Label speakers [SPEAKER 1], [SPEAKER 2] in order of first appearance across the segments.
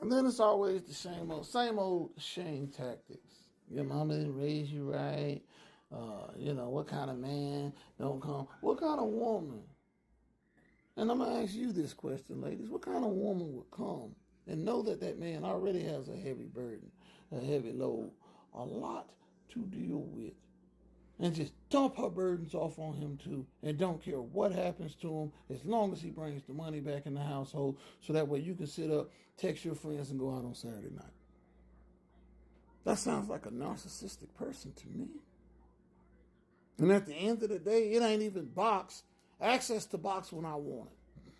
[SPEAKER 1] And then it's always the same old shame tactics. Your mama didn't raise you right. What kind of man don't come? What kind of woman? And I'm going to ask you this question, ladies. What kind of woman would come and know that that man already has a heavy burden, a heavy load, a lot to deal with, and just dump her burdens off on him too, and don't care what happens to him as long as he brings the money back in the household, so that way you can sit up, text your friends, and go out on Saturday night? That sounds like a narcissistic person to me. And at the end of the day, it ain't even access to box when I want it.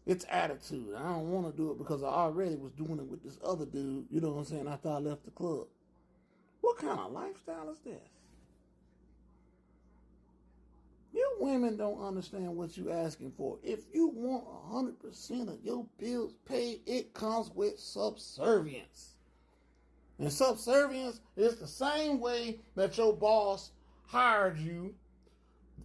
[SPEAKER 1] It's attitude. I don't want to do it because I already was doing it with this other dude, you know what I'm saying, after I left the club. What kind of lifestyle is this? You women don't understand what you're asking for. If you want 100% of your bills paid, it comes with subservience. And subservience is the same way that your boss hired you.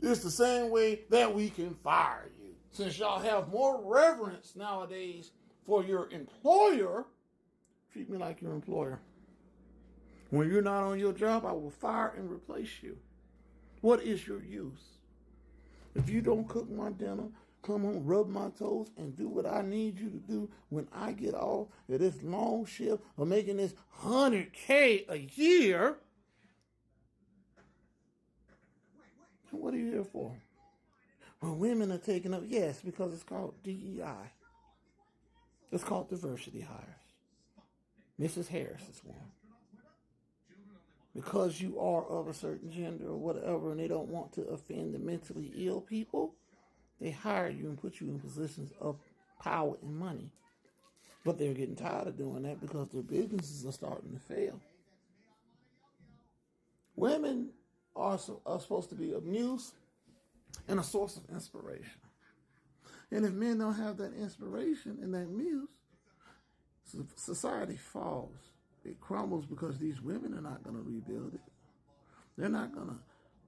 [SPEAKER 1] It's the same way that we can fire you. Since y'all have more reverence nowadays for your employer, treat me like your employer. When you're not on your job, I will fire and replace you. What is your use? If you don't cook my dinner, come home, rub my toes, and do what I need you to do when I get off of this long shift of making this $100K a year, what are you here for? Well, women are taking up, yes, because it's called DEI. It's called diversity hires. Mrs. Harris is one. Because you are of a certain gender or whatever, and they don't want to offend the mentally ill people, they hire you and put you in positions of power and money. But they're getting tired of doing that because their businesses are starting to fail. Women are supposed to be a muse and a source of inspiration. And if men don't have that inspiration and that muse, society falls. It crumbles because these women are not going to rebuild it. They're not going to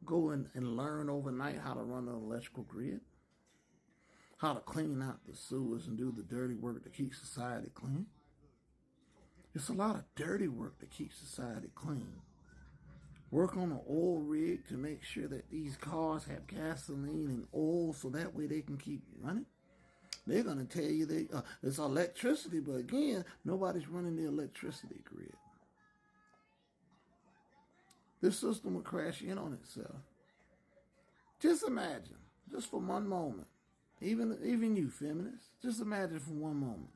[SPEAKER 1] go and learn overnight how to run an electrical grid, how to clean out the sewers and do the dirty work to keep society clean. It's a lot of dirty work to keep society clean. Work on an oil rig to make sure that these cars have gasoline and oil so that way they can keep running. They're going to tell you it's electricity, but again, nobody's running the electricity grid. This system will crash in on itself. Just imagine, just for one moment, even you feminists, just imagine for one moment,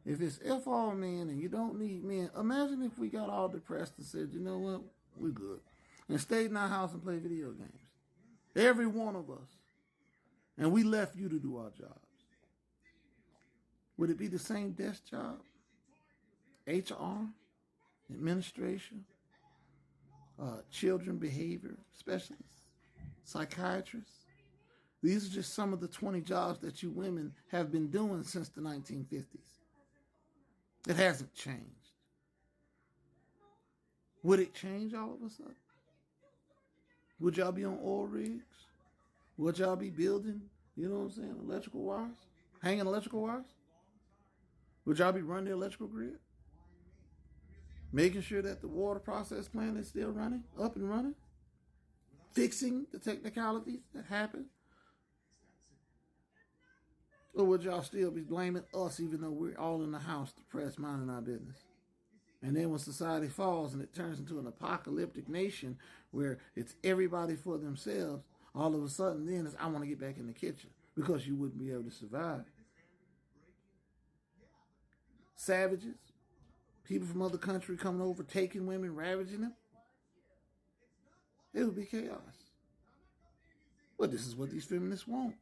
[SPEAKER 1] if it's F all men and you don't need men, imagine if we got all depressed and said, you know what, we're good, and stayed in our house and played video games. Every one of us. And we left you to do our jobs. Would it be the same desk job? HR, administration, children behavior specialists, psychiatrists. These are just some of the 20 jobs that you women have been doing since the 1950s. It hasn't changed. Would it change all of a sudden? Would y'all be on oil rigs? Would y'all be building, you know what I'm saying, electrical wires? Hanging electrical wires? Would y'all be running the electrical grid? Making sure that the water process plant is still running, up and running? Fixing the technicalities that happen? Or would y'all still be blaming us even though we're all in the house depressed, minding our business? And then when society falls and it turns into an apocalyptic nation where it's everybody for themselves, all of a sudden then it's, I want to get back in the kitchen because you wouldn't be able to survive. Savages, people from other countries coming over, taking women, ravaging them. It would be chaos. But this is what these feminists want.